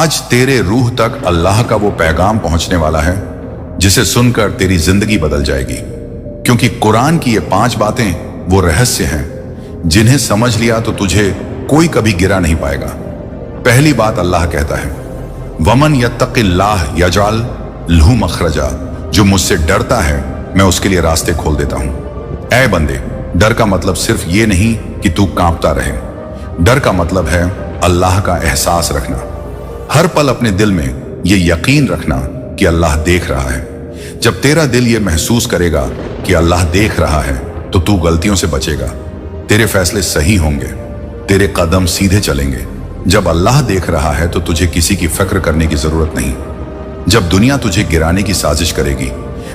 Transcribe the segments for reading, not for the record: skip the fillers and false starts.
आज तेरे रूह तक अल्लाह का वो पैगाम पहुंचने वाला है जिसे सुनकर तेरी जिंदगी बदल जाएगी, क्योंकि कुरान की ये 5 बातें वो रहस्य हैं जिन्हें समझ लिया तो तुझे कोई कभी गिरा नहीं पाएगा। पहली बात अल्लाह कहता है, वमन यत्तकिल्लाह यजअल लहू मखरजा, जो मुझसे डरता है मैं उसके लिए रास्ते खोल देता हूं। ऐ बंदे, डर का मतलब सिर्फ ये नहीं कि तू कांपता रहे, डर का मतलब है अल्लाह का एहसास रखना। हर पल अपने दिल में ये यकीन रखना कि अल्लाह देख रहा है। जब तेरा दिल ये महसूस करेगा कि अल्लाह देख रहा है तो तू गलतियों से बचेगा, तेरे फैसले सही होंगे, तेरे कदम सीधे चलेंगे। जब अल्लाह देख रहा है तो तुझे किसी की फिक्र करने की जरूरत नहीं। जब दुनिया तुझे गिराने की साजिश करेगी,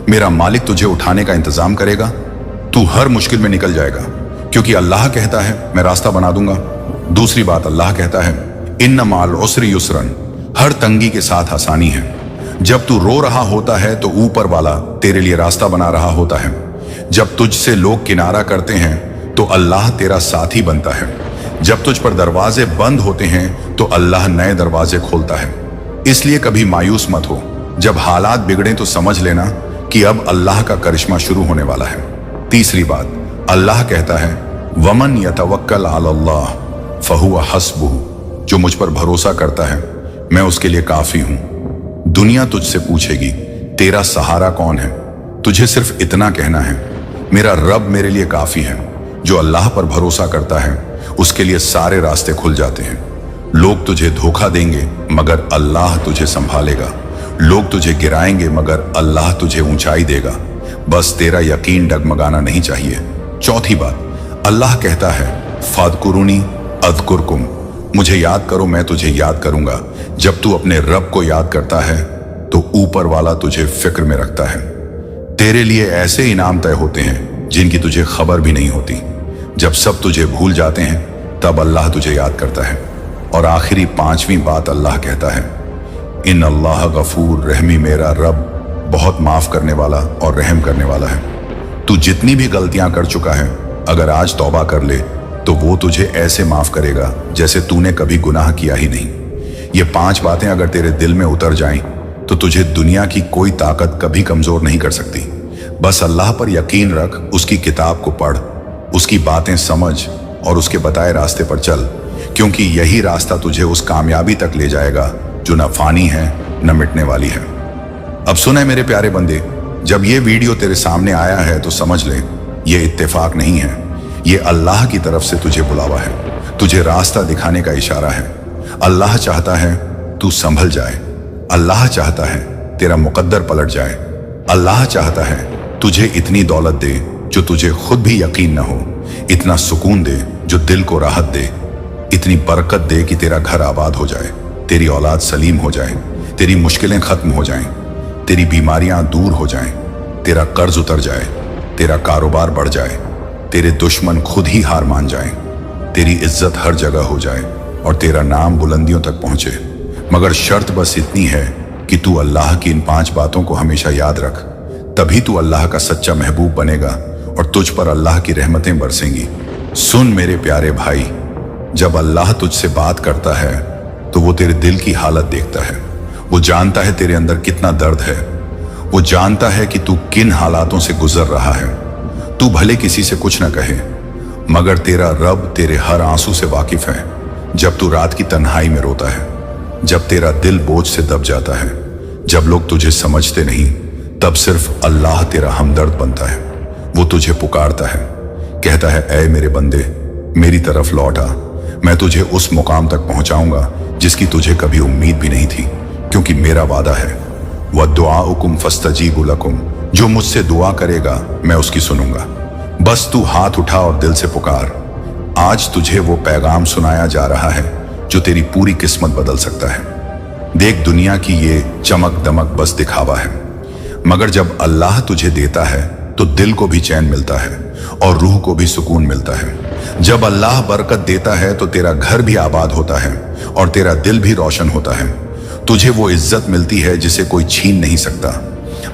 मेरा मालिक तुझे उठाने का इंतजाम करेगा। तू हर मुश्किल में निकल जाएगा, क्योंकि अल्लाह कहता है मैं रास्ता बना दूंगा। दूसरी बात अल्लाह कहता है, इन्न माल उसरि युसरन, हर तंगी के साथ आसानी है। जब तू रो रहा होता है तो ऊपर वाला तेरे लिए रास्ता बना रहा होता है। जब तुझसे लोग किनारा करते हैं तो अल्लाह तेरा साथी बनता है। जब तुझ पर दरवाजे बंद होते हैं तो अल्लाह नए दरवाजे खोलता है। इसलिए कभी मायूस मत हो। जब हालात बिगड़े तो समझ लेना कि अब अल्लाह का करिश्मा शुरू होने वाला है। तीसरी बात, अल्लाह कहता है, वमन यतवक्कल अलल्लाह फहुवा हस्बुहु, जो मुझ पर भरोसा करता है मैं उसके लिए काफी हूं। दुनिया तुझसे पूछेगी तेरा सहारा कौन है, तुझे सिर्फ इतना कहना है, मेरा रब मेरे लिए काफी है। जो अल्लाह पर भरोसा करता है उसके लिए सारे रास्ते खुल जाते हैं। लोग तुझे धोखा देंगे मगर अल्लाह तुझे संभालेगा। लोग तुझे गिराएंगे मगर अल्लाह तुझे ऊंचाई देगा। बस तेरा यकीन डगमगाना नहीं चाहिए। चौथी बात, अल्लाह कहता है, फादकुरुनी अज़कुरकुम, मुझे याद करो मैं तुझे याद करूंगा। जब तू अपने रब को याद करता है तो ऊपर वाला तुझे फिक्र में रखता है। तेरे लिए ऐसे इनाम तय होते हैं जिनकी तुझे खबर भी नहीं होती। जब सब तुझे भूल जाते हैं तब अल्लाह तुझे याद करता है। और आखिरी 5वीं बात अल्लाह कहता है, इन अल्लाह गफूर रहमी, मेरा रब बहुत माफ करने वाला और रहम करने वाला है। तू जितनी भी गलतियां कर चुका है, अगर आज तौबा कर ले तो वो तुझे ऐसे माफ करेगा जैसे तूने कभी गुनाह किया ही नहीं। ये 5 बातें अगर तेरे दिल में उतर जाएं तो तुझे दुनिया की कोई ताकत कभी कमजोर नहीं कर सकती। बस अल्लाह पर यकीन रख, उसकी किताब को पढ़, उसकी बातें समझ और उसके बताए रास्ते पर चल, क्योंकि यही रास्ता तुझे उस कामयाबी तक ले जाएगा जो न फानी है न मिटने वाली है। अब सुने मेरे प्यारे बंदे, जब ये वीडियो तेरे सामने आया है तो समझ ले ये इत्तेफाक नहीं है, ये अल्लाह की तरफ से तुझे बुलावा है, तुझे रास्ता दिखाने का इशारा है। अल्लाह चाहता है तू संभल जाए, अल्लाह चाहता है तेरा मुकद्दर पलट जाए, अल्लाह चाहता है तुझे इतनी दौलत दे जो तुझे खुद भी यकीन न हो, इतना सुकून दे जो दिल को राहत दे, इतनी बरकत दे कि तेरा घर आबाद हो जाए, तेरी औलाद सलीम हो जाए, तेरी मुश्किलें खत्म हो जाएं, तेरी बीमारियां दूर हो जाएं, तेरा कर्ज उतर जाए, तेरा कारोबार बढ़ जाए, तेरे दुश्मन खुद ही हार मान जाएं, तेरी इज्जत हर जगह हो जाए और तेरा नाम बुलंदियों तक पहुंचे। मगर शर्त बस इतनी है कि तू अल्लाह की इन 5 बातों को हमेशा याद रख, तभी तू अल्लाह का सच्चा महबूब बनेगा और तुझ पर अल्लाह की रहमतें बरसेंगी। सुन मेरे प्यारे भाई, जब अल्लाह तुझसे बात करता है तो वो तेरे दिल की हालत देखता है। वो जानता है तेरे अंदर कितना दर्द है, वो जानता है कि तू किन हालातों से गुजर रहा है। तू भले किसी से कुछ न कहे, मगर तेरा रब तेरे हर आंसू से वाकिफ है। जब तू रात की तन्हाई में रोता है, जब तेरा दिल बोझ से दब जाता है, जब लोग तुझे समझते नहीं, तब सिर्फ अल्लाह तेरा हमदर्द बनता है। वो तुझे पुकारता है, कहता है, ऐ मेरे बंदे, मेरी तरफ लौट आ, मैं तुझे उस मुकाम तक पहुंचाऊंगा जिसकी तुझे कभी उम्मीद भी नहीं थी, क्योंकि मेरा वादा है, वद्दुआउकुम फस्तजीबु लकुम, जो मुझसे दुआ करेगा मैं उसकी सुनूंगा। बस तू हाथ उठा और दिल से पुकार। आज तुझे वो पैगाम सुनाया जा रहा है जो तेरी पूरी किस्मत बदल सकता है। देख, दुनिया की ये चमक दमक बस दिखावा है, मगर जब अल्लाह तुझे देता है तो दिल को भी चैन मिलता है और रूह को भी सुकून मिलता है। जब अल्लाह बरकत देता है तो तेरा घर भी आबाद होता है और तेरा दिल भी रोशन होता है। तुझे वो इज्जत मिलती है जिसे कोई छीन नहीं सकता,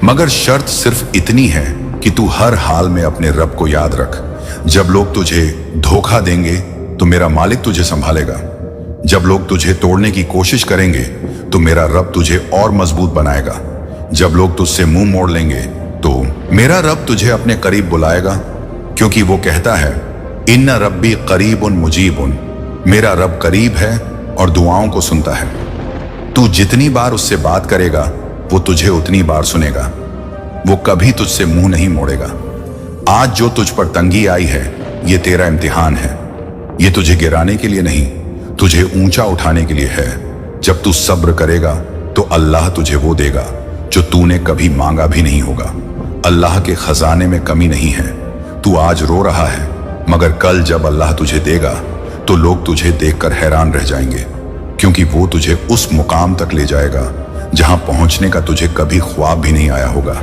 मगर शर्त सिर्फ इतनी है कि तू हर हाल में अपने रब को याद रख। जब लोग तुझे धोखा देंगे तो मेरा मालिक तुझे संभालेगा। जब लोग तुझे तोड़ने की कोशिश करेंगे तो मेरा रब तुझे और मजबूत बनाएगा। जब लोग तुझसे मुंह मोड़ लेंगे तो मेरा रब तुझे अपने करीब बुलाएगा, क्योंकि वो कहता है इन्ना रब्बी करीबुन मुजीबुन, मेरा रब करीब है और दुआओं को सुनता है। तू जितनी बार उससे बात करेगा वो तुझे उतनी बार सुनेगा। वो कभी तुझसे मुंह नहीं मोड़ेगा। आज जो तुझ पर तंगी आई है ये तेरा इम्तिहान है। ये तुझे गिराने के लिए नहीं, तुझे ऊंचा उठाने के लिए है। जब तू सब्र करेगा तो अल्लाह तुझे वो देगा जो तूने कभी मांगा भी नहीं होगा। अल्लाह के खजाने में कमी नहीं है। तू आज रो रहा है, मगर कल जब अल्लाह तुझे देगा तो लोग तुझे देखकर हैरान रह जाएंगे, क्योंकि वो तुझे उस मुकाम तक ले जाएगा जहां पहुंचने का तुझे कभी ख्वाब भी नहीं आया होगा।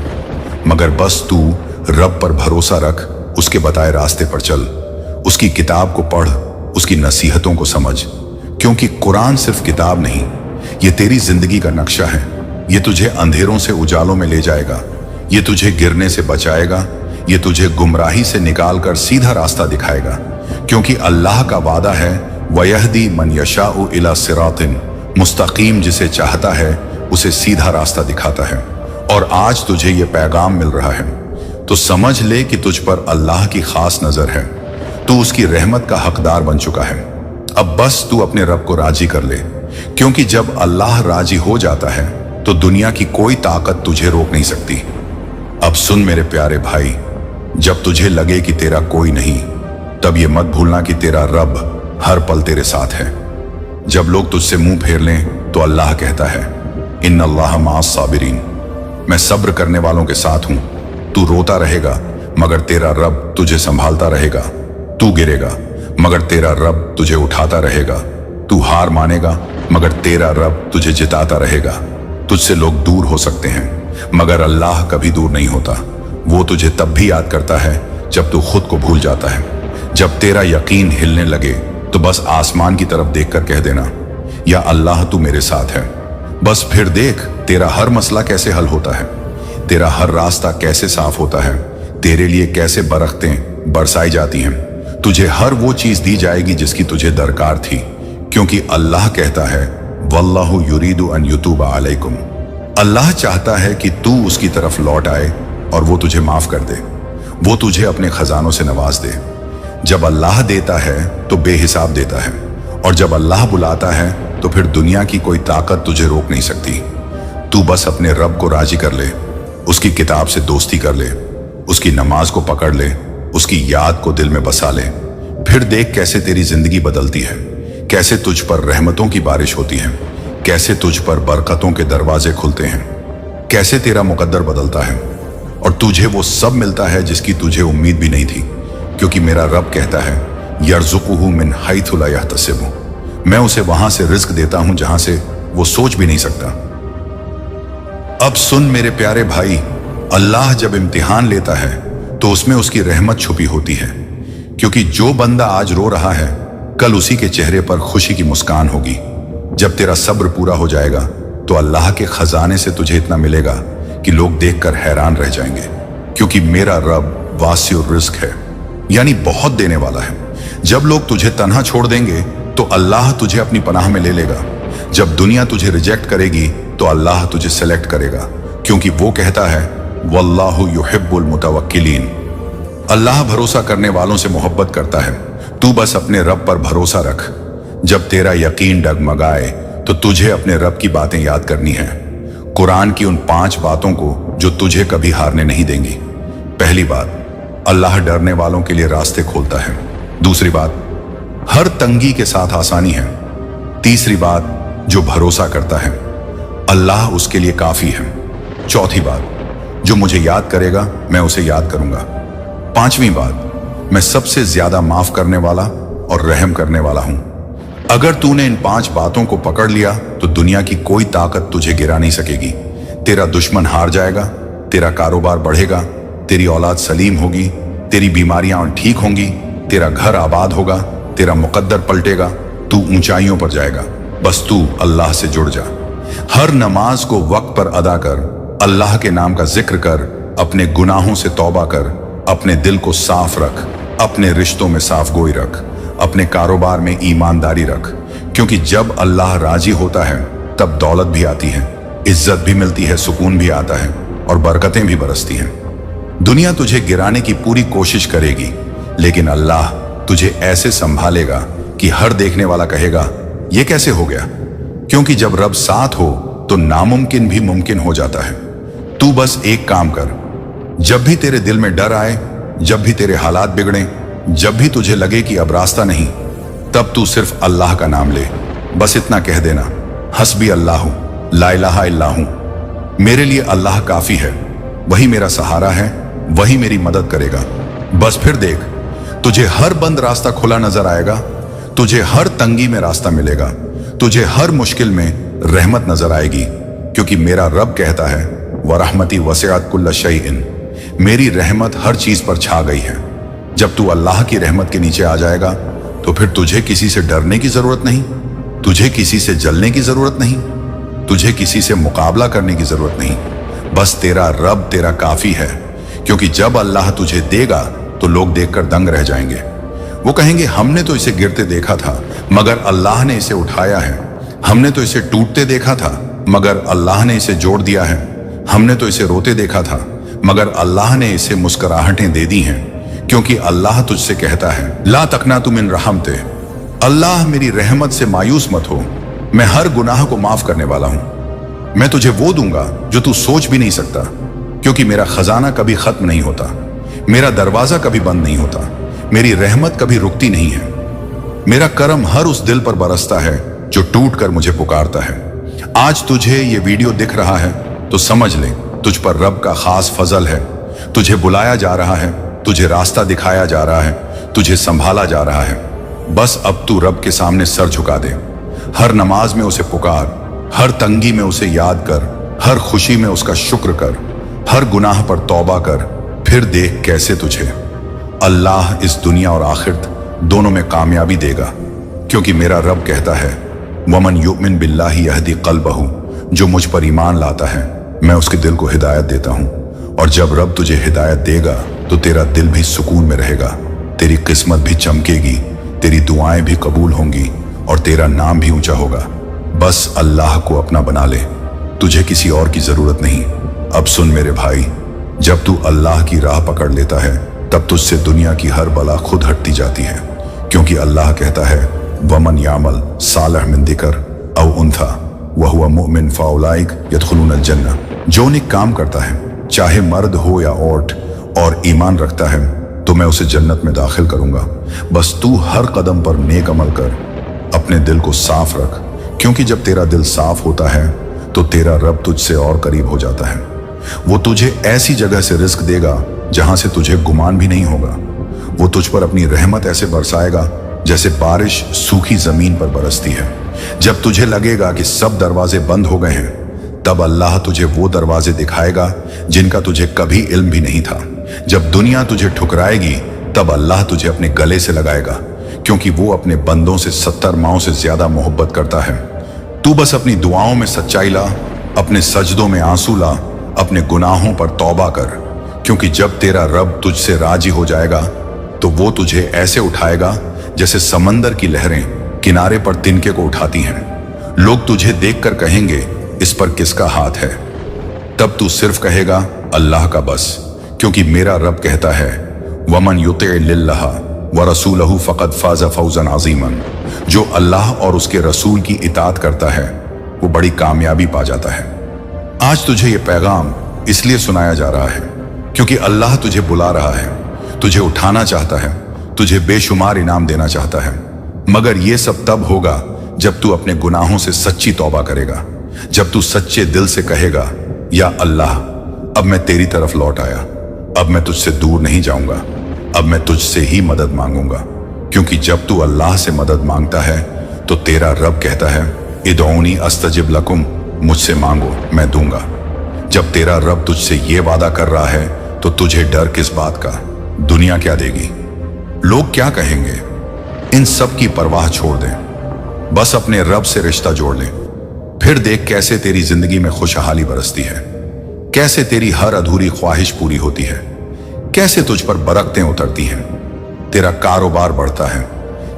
मगर बस तू रब पर भरोसा रख, उसके बताए रास्ते पर चल, उसकी किताब को पढ़, उसकी नसीहतों को समझ, क्योंकि कुरान सिर्फ किताब नहीं, ये तेरी जिंदगी का नक्शा है। ये तुझे अंधेरों से उजालों में ले जाएगा, ये तुझे गिरने से बचाएगा, ये तुझे गुमराही से निकाल कर सीधा रास्ता दिखाएगा, क्योंकि अल्लाह का वादा है वयहदी मन यशाउ इला सिरातिन मुस्तकीम, जिसे चाहता है उसे सीधा रास्ता दिखाता है। और आज तुझे ये पैगाम मिल रहा है तो समझ ले कि तुझ पर अल्लाह की खास नजर है। तू उसकी रहमत का हकदार बन चुका है। अब बस तू अपने रब को राजी कर ले, क्योंकि जब अल्लाह राजी हो जाता है तो दुनिया की कोई ताकत तुझे रोक नहीं सकती। अब सुन मेरे प्यारे भाई, जब तुझे लगे कि तेरा कोई नहीं, तब ये मत भूलना कि तेरा रब हर पल तेरे साथ है। जब लोग तुझसे मुंह फेर लें तो अल्लाह कहता है इन्नल्लाह माअस साबिरीन, मैं सब्र करने वालों के साथ हूं। तू रोता रहेगा मगर तेरा रब तुझे संभालता रहेगा। तू गिरेगा मगर तेरा रब तुझे उठाता रहेगा। तू हार मानेगा मगर तेरा रब तुझे जिताता रहेगा। तुझसे लोग दूर हो सकते हैं मगर अल्लाह कभी दूर नहीं होता। वो तुझे तब भी याद करता है जब तू खुद को भूल जाता है। जब तेरा यकीन हिलने लगे तो बस आसमान की तरफ देखकर कह देना या अल्लाह तू मेरे साथ है। बस फिर देख तेरा हर मसला कैसे हल होता है, तेरा हर रास्ता कैसे साफ होता है, तेरे लिए कैसे बरकतें बरसाई जाती हैं। तुझे हर वो चीज दी जाएगी जिसकी तुझे दरकार थी, क्योंकि अल्लाह कहता है वल्लाहु युरीदु अन युतूबा अलैकुम, अल्लाह चाहता है कि तू उसकी तरफ लौट आए और वो तुझे माफ कर दे, वो तुझे अपने खजानों से नवाज दे। जब अल्लाह देता है तो बेहिसाब देता है, और जब अल्लाह बुलाता है तो फिर दुनिया की कोई ताकत तुझे रोक नहीं सकती। तू बस अपने रब को राजी कर ले, उसकी किताब से दोस्ती कर ले, उसकी नमाज को पकड़ ले, उसकी याद को दिल में बसा ले। फिर देख कैसे तेरी जिंदगी बदलती है, कैसे तुझ पर रहमतों की बारिश होती है, कैसे तुझ पर बरकतों के दरवाजे खुलते हैं, कैसे तेरा मुकद्दर बदलता है और तुझे वो सब मिलता है जिसकी तुझे उम्मीद भी नहीं थी। क्योंकि मेरा रब कहता है यर्ज़ुकुहु मिन हैथु ला यहतसिबु, मैं उसे वहां से रिस्क देता हूं जहां से वो सोच भी नहीं सकता। अब सुन मेरे प्यारे भाई, अल्लाह जब इम्तिहान लेता है तो उसमें उसकी रहमत छुपी होती है, क्योंकि जो बंदा आज रो रहा है कल उसी के चेहरे पर खुशी की मुस्कान होगी। जब तेरा सब्र पूरा हो जाएगा तो अल्लाह के खजाने से तुझे इतना मिलेगा कि लोग देखकर हैरान रह जाएंगे, क्योंकि मेरा रब वासिउर रिज़्क है, यानी बहुत देने वाला है। जब लोग तुझे तन्हा छोड़ देंगे तो अल्लाह तुझे अपनी पनाह में ले लेगा। जब दुनिया तुझे रिजेक्ट करेगी तो अल्लाह तुझे सेलेक्ट करेगा, क्योंकि वो कहता है वल्लाहु युहिब्बुल मुतवक्किलीन, अल्लाह भरोसा करने वालों से मोहब्बत करता है। तू बस अपने रब पर भरोसा रख। जब तेरा यकीन डगमगाए तो तुझे अपने रब की बातें याद करनी है, कुरान की उन 5 बातों को जो तुझे कभी हारने नहीं देंगी। पहली बात, अल्लाह डरने वालों के लिए रास्ते खोलता है। दूसरी बात, हर तंगी के साथ आसानी है। तीसरी बात, जो भरोसा करता है अल्लाह उसके लिए काफी है। चौथी बात, जो मुझे याद करेगा मैं उसे याद करूंगा। पांचवी बात, मैं सबसे ज्यादा माफ करने वाला और रहम करने वाला हूं। अगर तूने इन 5 बातों को पकड़ लिया तो दुनिया की कोई ताकत तुझे गिरा नहीं सकेगी। तेरा दुश्मन हार जाएगा, तेरा कारोबार बढ़ेगा, तेरी औलाद सलीम होगी, तेरी बीमारियां ठीक होंगी, तेरा घर आबाद होगा, तेरा मुकद्दर पलटेगा, तू ऊंचाइयों पर जाएगा। बस तू अल्लाह से जुड़ जा। हर नमाज को वक्त पर अदा कर, अल्लाह के नाम का जिक्र कर, अपने गुनाहों से तौबा कर, अपने दिल को साफ रख, अपने रिश्तों में साफ गोई रख, अपने कारोबार में ईमानदारी रख, क्योंकि जब अल्लाह राजी होता है तब दौलत भी आती है, इज्जत भी मिलती है, सुकून भी आता है और बरकतें भी बरसती हैं। दुनिया तुझे गिराने की पूरी कोशिश करेगी, लेकिन अल्लाह तुझे ऐसे संभालेगा कि हर देखने वाला कहेगा यह कैसे हो गया। क्योंकि जब रब साथ हो तो नामुमकिन भी मुमकिन हो जाता है। तू बस एक काम कर, जब भी तेरे दिल में डर आए, जब भी तेरे हालात बिगड़े, जब भी तुझे लगे कि अब रास्ता नहीं, तब तू सिर्फ अल्लाह का नाम ले। बस इतना कह देना, हस्बी अल्लाह ला इलाहा इल्ला हूं, मेरे लिए अल्लाह काफी है, वही मेरा सहारा है, वही मेरी मदद करेगा। बस फिर देख, तुझे हर बंद रास्ता खुला नजर आएगा, तुझे हर तंगी में रास्ता मिलेगा, तुझे हर मुश्किल में रहमत नजर आएगी। क्योंकि मेरा रब कहता है वरहमती वसिअत कुल्ल शैइन, मेरी रहमत हर चीज पर छा गई है। जब तू अल्लाह की रहमत के नीचे आ जाएगा तो फिर तुझे किसी से डरने की जरूरत नहीं, तुझे किसी से जलने की जरूरत नहीं, तुझे किसी से मुकाबला करने की जरूरत नहीं। बस तेरा रब तेरा काफी है। क्योंकि जब अल्लाह तुझे देगा तो लोग देखकर दंग रह जाएंगे। वो कहेंगे हमने तो इसे गिरते देखा था मगर अल्लाह ने इसे उठाया है, हमने तो इसे टूटते देखा था मगर अल्लाह ने इसे जोड़ दिया है, हमने तो इसे रोते देखा था मगर अल्लाह ने इसे मुस्कुराहटें दे दी हैं। क्योंकि अल्लाह तुझसे कहता है ला तकनातु मिन रहमते, अल्लाह मेरी रहमत से मायूस मत हो, मैं हर गुनाह को माफ करने वाला हूं, मैं तुझे वो दूंगा जो तू सोच भी नहीं सकता। क्योंकि मेरा खजाना कभी खत्म नहीं होता, मेरा दरवाजा कभी बंद नहीं होता, मेरी रहमत कभी रुकती नहीं है, मेरा करम हर उस दिल पर बरसता है जो टूट कर मुझे पुकारता है। आज तुझे ये वीडियो दिख रहा है तो समझ ले तुझ पर रब का खास फजल है। तुझे बुलाया जा रहा है, तुझे रास्ता दिखाया जा रहा है, तुझे संभाला जा रहा है। बस अब तू रब के सामने सर झुका दे, हर नमाज में उसे पुकार, हर तंगी में उसे याद कर, हर खुशी में उसका शुक्र कर, हर गुनाह पर तौबा कर, फिर देख कैसे तुझे अल्लाह इस दुनिया और आखिरत दोनों में कामयाबी देगा। क्योंकि मेरा रब कहता है वमन युमिन बिल्लाहि यहदी क़ल्बहु, जो मुझ पर ईमान लाता है मैं उसके दिल को हिदायत देता हूँ। और जब रब तुझे हिदायत देगा तो तेरा दिल भी सुकून में रहेगा, तेरी किस्मत भी चमकेगी, तेरी दुआएं भी कबूल होंगी और तेरा नाम भी ऊंचा होगा। बस अल्लाह को अपना बना ले, तुझे किसी और की जरूरत नहीं। अब सुन मेरे भाई, जब तू अल्लाह की राह पकड़ लेता है तब तुझसे दुनिया की हर बला खुद हटती जाती है। क्योंकि अल्लाह कहता है वमन यामल सालह मिन दिकर औ उन्था वहुवा मुमिन फाउलाइक यदखुलूनल जन्नह, जो नेक काम करता है चाहे मर्द हो या औरत और ईमान रखता है तो मैं उसे जन्नत में दाखिल करूंगा। बस तू हर कदम पर नेक अमल कर, अपने दिल को साफ रख। क्योंकि जब तेरा दिल साफ होता है तो तेरा रब तुझसे और करीब हो जाता है। वो तुझे ऐसी जगह से रिस्क देगा जहां से तुझे गुमान भी नहीं होगा। वो तुझ पर अपनी रहमत ऐसे बरसाएगा जैसे बारिश सूखी जमीन पर बरसती है। जब तुझे लगेगा कि सब दरवाजे बंद हो गए हैं तब अल्लाह तुझे वो दरवाजे दिखाएगा जिनका तुझे कभी इल्म भी नहीं था। जब दुनिया तुझे ठुकराएगी तब अल्लाह तुझे अपने गले से लगाएगा, क्योंकि वो अपने बंदों से 70 माओं से ज्यादा मोहब्बत करता है। तू बस अपनी दुआओं में सच्चाई ला, अपने सजदों में आंसू ला, अपने गुनाहों पर तौबा कर। क्योंकि जब तेरा रब तुझसे राजी हो जाएगा तो वो तुझे ऐसे उठाएगा जैसे समंदर की लहरें किनारे पर तिनके को उठाती हैं। लोग तुझे देखकर कहेंगे इस पर किसका हाथ है, तब तू सिर्फ कहेगा अल्लाह का बस। क्योंकि मेरा रब कहता है वमन युति लिल्लाह व रसूलहु फ़क़द फ़ाज़ फ़ौज़न अज़ीमन, जो अल्लाह और उसके रसूल की इताअत करता है वो बड़ी कामयाबी पा जाता है। आज तुझे ये पैगाम इसलिए सुनाया जा रहा है क्योंकि अल्लाह तुझे बुला रहा है, तुझे उठाना चाहता है, तुझे बेशुमार इनाम देना चाहता है। मगर ये सब तब होगा जब तू अपने गुनाहों से सच्ची तौबा करेगा, जब तू सच्चे दिल से कहेगा या अल्लाह अब मैं तेरी तरफ लौट आया, अब मैं तुझसे दूर नहीं जाऊंगा, अब मैं तुझसे ही मदद मांगूंगा। क्योंकि जब तू अल्लाह से मदद मांगता है तो तेरा रब कहता है इदऊनी अस्तजिब लकुम, मुझसे मांगो मैं दूंगा। जब तेरा रब तुझसे ये वादा कर रहा है तो तुझे डर किस बात का, दुनिया क्या देगी, लोग क्या कहेंगे, इन सब की परवाह छोड़ दे। बस अपने रब से रिश्ता जोड़ ले, फिर देख कैसे तेरी जिंदगी में खुशहाली बरसती है, कैसे तेरी हर अधूरी ख्वाहिश पूरी होती है, कैसे तुझ पर बरकतें उतरती हैं, तेरा कारोबार बढ़ता है,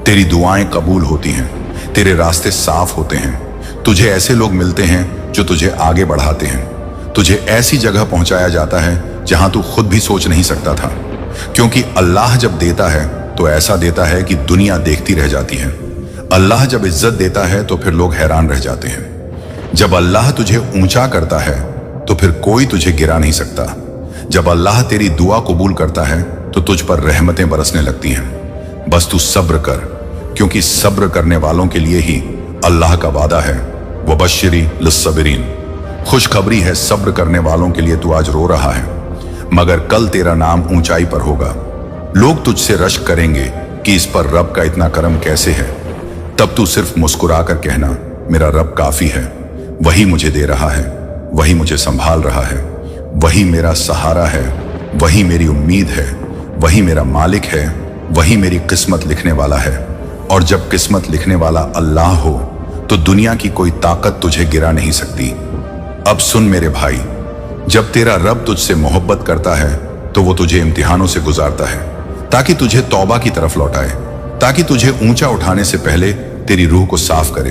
तेरी दुआएं कबूल होती हैं, तेरे रास्ते साफ होते हैं, तुझे ऐसे लोग मिलते हैं जो तुझे आगे बढ़ाते हैं, तुझे ऐसी जगह पहुंचाया जाता है जहां तू खुद भी सोच नहीं सकता था। क्योंकि अल्लाह जब देता है तो ऐसा देता है कि दुनिया देखती रह जाती है। अल्लाह जब इज्जत देता है तो फिर लोग हैरान रह जाते हैं। जब अल्लाह तुझे ऊंचा करता है तो फिर कोई तुझे गिरा नहीं सकता। जब अल्लाह तेरी दुआ कबूल करता है तो तुझ पर रहमतें बरसने लगती हैं। बस तू सब्र कर, क्योंकि सब्र करने वालों के लिए ही अल्लाह का वादा है, वबश्शिरी लिस्सबिरीन। खुशखबरी है सब्र करने वालों के लिए। तू आज रो रहा है, मगर कल तेरा नाम ऊंचाई पर होगा। लोग तुझसे रश्क करेंगे कि इस पर रब का इतना करम कैसे है। तब तू सिर्फ मुस्कुरा कर कहना, मेरा रब काफी है, वही मुझे दे रहा है, वही मुझे संभाल रहा है, वही मेरा सहारा है, वही मेरी उम्मीद है, वही मेरा मालिक है, वही मेरी किस्मत लिखने वाला है। और जब किस्मत लिखने वाला अल्लाह हो तो दुनिया की कोई ताकत तुझे गिरा नहीं सकती। अब सुन मेरे भाई, जब तेरा रब तुझसे मोहब्बत करता है तो वो तुझे इम्तिहानों से गुजारता है ताकि तुझे तौबा की तरफ लौटाए, ताकि तुझे ऊंचा उठाने से पहले तेरी रूह को साफ करे।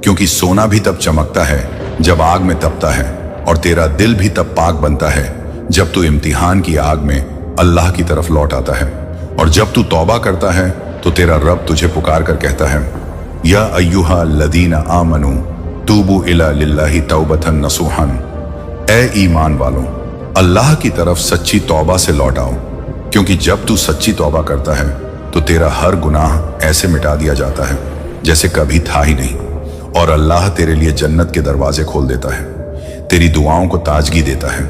क्योंकि सोना भी तब चमकता है जब आग में तपता है, और तेरा दिल भी तब पाक बनता है जब तू इम्तिहान की आग में अल्लाह की तरफ लौट आता है। और जब तू तौबा करता है तो तेरा रब तुझे पुकार कर कहता है, या अय्युहा लदीना आमनू तूबू इला लिल्लाहि तौबतन नसूहन। ए ईमान वालों, अल्लाह की तरफ सच्ची तौबा से लौट आओ। क्योंकि जब तू सच्ची तौबा करता है तो तेरा हर गुनाह ऐसे मिटा दिया जाता है जैसे कभी था ही नहीं। और अल्लाह तेरे लिए जन्नत के दरवाजे खोल देता है, तेरी दुआओं को ताजगी देता है,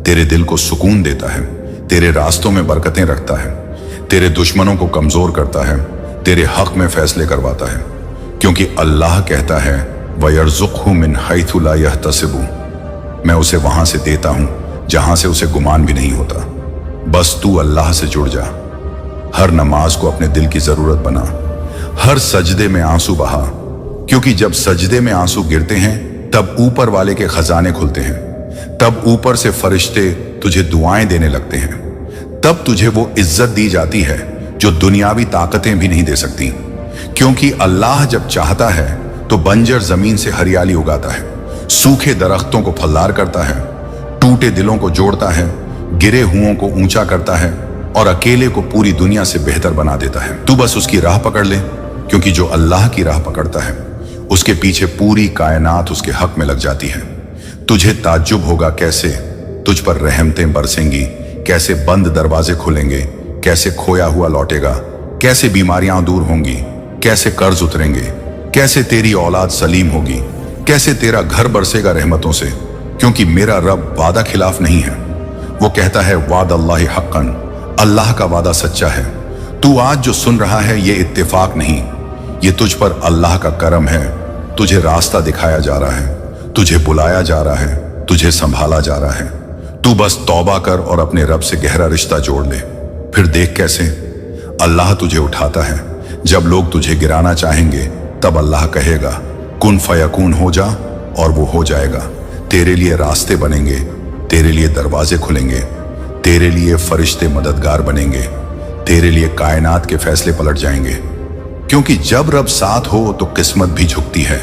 तेरे दिल को सुकून देता है, तेरे रास्तों में बरकतें रखता है, तेरे दुश्मनों को कमजोर करता है, तेरे हक में फैसले करवाता है। क्योंकि अल्लाह कहता है, वयर्ज़ुक़हु मिन हैथु ला यहतसिबु, मैं उसे वहां से देता हूं जहां से उसे गुमान भी नहीं होता। बस तू अल्लाह से जुड़ जा, हर नमाज को अपने दिल की जरूरत बना, हर सजदे में आंसू बहा। क्योंकि जब सजदे में आंसू गिरते हैं तब ऊपर वाले के खजाने खुलते हैं, तब ऊपर से फरिश्ते तुझे दुआएं देने लगते हैं, तब तुझे वो इज्जत दी जाती है जो दुनियावी ताकतें भी नहीं दे सकती। क्योंकि अल्लाह जब चाहता है तो बंजर जमीन से हरियाली उगाता है, सूखे दरख्तों को फलदार करता है, टूटे दिलों को जोड़ता है, गिरे हुओं को ऊंचा करता है, और अकेले को पूरी दुनिया से बेहतर बना देता है। तू बस उसकी राह पकड़ ले, क्योंकि जो अल्लाह की राह पकड़ता है उसके पीछे पूरी कायनात उसके हक में लग जाती है। तुझे ताज्जुब होगा कैसे तुझ पर रहमतें बरसेंगी, कैसे बंद दरवाजे खुलेंगे, कैसे खोया हुआ लौटेगा, कैसे बीमारियां दूर होंगी, कैसे कर्ज उतरेंगे, कैसे तेरी औलाद सलीम होगी, कैसे तेरा घर बरसेगा रहमतों से। क्योंकि मेरा रब वादा खिलाफ नहीं है, वो कहता है वाद अल्लाह हक्कन, अल्लाह का वादा सच्चा है। तू आज जो सुन रहा है ये इत्तेफाक नहीं, ये तुझ पर अल्लाह का करम है। तुझे रास्ता दिखाया जा रहा है, तुझे बुलाया जा रहा है, तुझे संभाला जा रहा है। तू बस तौबा कर और अपने रब से गहरा रिश्ता जोड़ ले, फिर देख कैसे अल्लाह तुझे उठाता है। जब लोग तुझे गिराना चाहेंगे तब अल्लाह कहेगा कुन फयकून हो जा, और वो हो जाएगा। तेरे लिए रास्ते बनेंगे, तेरे लिए दरवाजे खुलेंगे, तेरे लिए फरिश्ते मददगार बनेंगे, तेरे लिए कायनात के फैसले पलट जाएंगे। क्योंकि जब रब साथ हो तो किस्मत भी झुकती है,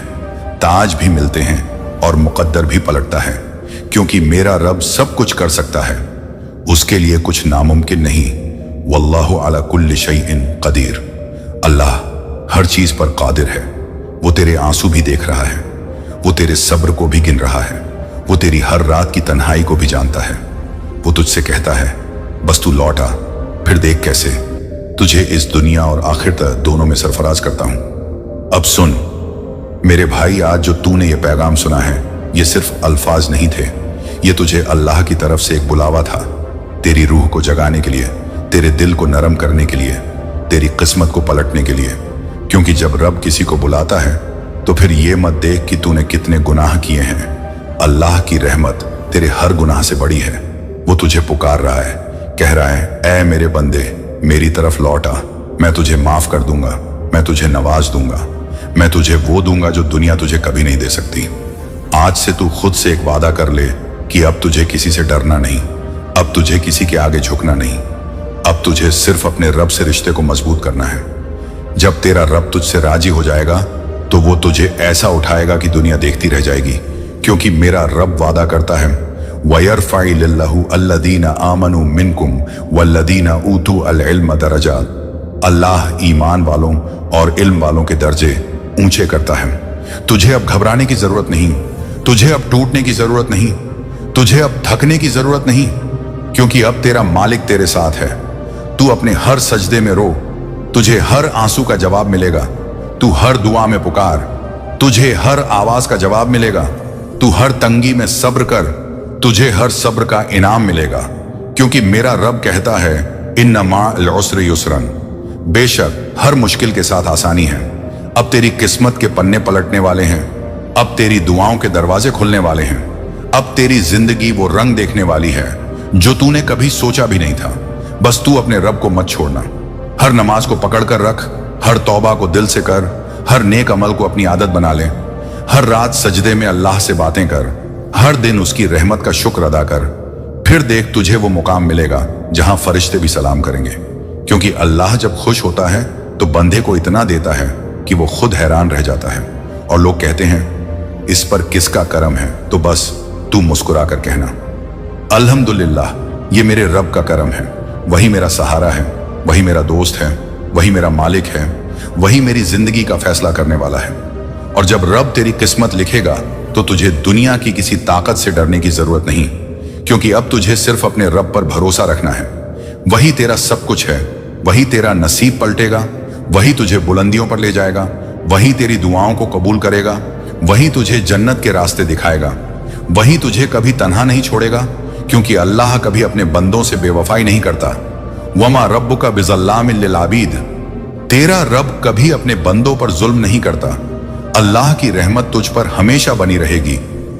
ताज भी मिलते हैं और मुकद्दर भी पलटता है। क्योंकि मेरा रब सब कुछ कर सकता है, उसके लिए कुछ नामुमकिन नहीं। वल्लाहु अला कुल्लि शैइन कदीर, अल्लाह हर चीज पर कादिर है। वो तेरे आंसू भी देख रहा है, वो तेरे सब्र को भी गिन रहा है, वो तेरी हर रात की तन्हाई को भी जानता है। वो तुझसे कहता है बस तू लौट आ, फिर देख कैसे तुझे इस दुनिया और आखिरत दोनों में सरफराज करता हूं। अब सुन मेरे भाई, आज जो तूने ये पैगाम सुना है ये सिर्फ अल्फाज नहीं थे, ये तुझे अल्लाह की तरफ से एक बुलावा था, तेरी रूह को जगाने के लिए, तेरे दिल को नरम करने के लिए, तेरी किस्मत को पलटने के लिए। क्योंकि जब रब किसी को बुलाता है तो फिर ये मत देख कि तूने कितने गुनाह किए हैं, अल्लाह की रहमत तेरे हर गुनाह से बड़ी है। वो तुझे पुकार रहा है, कह रहा है ऐ मेरे बंदे मेरी तरफ लौट आ, मैं तुझे माफ कर दूंगा, मैं तुझे नवाज दूंगा, मैं तुझे वो दूंगा जो दुनिया तुझे कभी नहीं दे सकती। आज से तू खुद से एक वादा कर ले कि अब तुझे किसी से डरना नहीं, अब तुझे किसी के आगे झुकना नहीं, अब तुझे सिर्फ अपने रब से रिश्ते को मजबूत करना है। जब तेरा रब तुझसे राजी हो जाएगा तो वो तुझे ऐसा उठाएगा कि दुनिया देखती रह जाएगी, क्योंकि मेरा रब वादा करता है वयरफ़इलिल्लाहु अल्लज़ीना आमनू मिनकुम वल्लज़ीना ऊतू अल इल्म दरजात। अल्लाह ईमान वालों और इल्म वालों के दर्जे ऊंचे करता है। तुझे अब घबराने की जरूरत नहीं, तुझे अब टूटने की जरूरत नहीं, तुझे अब थकने की जरूरत नहीं, क्योंकि अब तेरा मालिक तेरे साथ है। तू अपने हर सजदे में रो, तुझे हर आंसू का जवाब मिलेगा। तू हर दुआ में पुकार, तुझे हर आवाज का जवाब मिलेगा। तू हर तंगी में सब्र कर, तुझे हर सब्र का इनाम मिलेगा, क्योंकि मेरा रब कहता है इन्ना मअल उसरि युसरन। बेशक हर मुश्किल के साथ आसानी है। अब तेरी किस्मत के पन्ने पलटने वाले हैं, अब तेरी दुआओं के दरवाजे खुलने वाले हैं, अब तेरी जिंदगी वो रंग देखने वाली है जो तूने कभी सोचा भी नहीं था। बस तू अपने रब को मत छोड़ना। हर नमाज को पकड़ कर रख, हर तौबा को दिल से कर, हर नेक अमल को अपनी आदत बना ले, हर रात सजदे में अल्लाह से बातें कर, हर दिन उसकी रहमत का शुक्र अदा कर। फिर देख तुझे वो मुकाम मिलेगा जहां फरिश्ते भी सलाम करेंगे, क्योंकि अल्लाह जब खुश होता है तो बंदे को इतना देता है कि वो खुद हैरान रह जाता है। और लोग कहते हैं इस पर किसका करम है, तो बस तू मुस्कुरा कर कहना अल्हम्दुलिल्लाह, ये मेरे रब का करम है। वही मेरा सहारा है, वही मेरा दोस्त है, वही मेरा मालिक है, वही मेरी जिंदगी का फैसला करने वाला है। और जब रब तेरी किस्मत लिखेगा तो तुझे दुनिया की किसी ताकत से डरने की जरूरत नहीं, क्योंकि अब तुझे सिर्फ अपने रब पर भरोसा रखना है। वही तेरा सब कुछ है, वही तेरा नसीब पलटेगा, वही तुझे बुलंदियों पर ले जाएगा, वही तेरी दुआओं को कबूल करेगा, वही तुझे जन्नत के रास्ते दिखाएगा, वही तुझे कभी तन्हा नहीं छोड़ेगा, क्योंकि अल्लाह कभी अपने बंदों से बेवफाई नहीं करता। वमा रब्बुका बिज़ल्लामिल लिल आबीद, तेरा रब कभी अपने बंदों पर जुल्म नहीं करता। अल्लाह की रहमत तुझ पर हमेशा बनी रहेगी।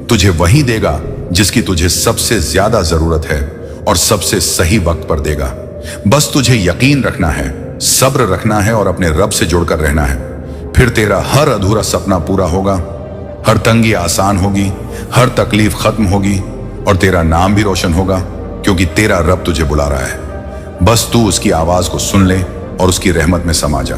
तुझे वही देगा जिसकी तुझे सबसे ज्यादा जरूरत है और सबसे सही वक्त पर देगा। बस तुझे यकीन रखना है, सब्र रखना है और अपने रब से जुड़कर रहना है। फिर तेरा हर अधूरा सपना पूरा होगा, हर तंगी आसान होगी, हर तकलीफ खत्म होगी और तेरा नाम भी रोशन होगा, क्योंकि तेरा रब तुझे बुला रहा है। बस तू उसकी आवाज को सुन ले और उसकी रहमत में समा जा।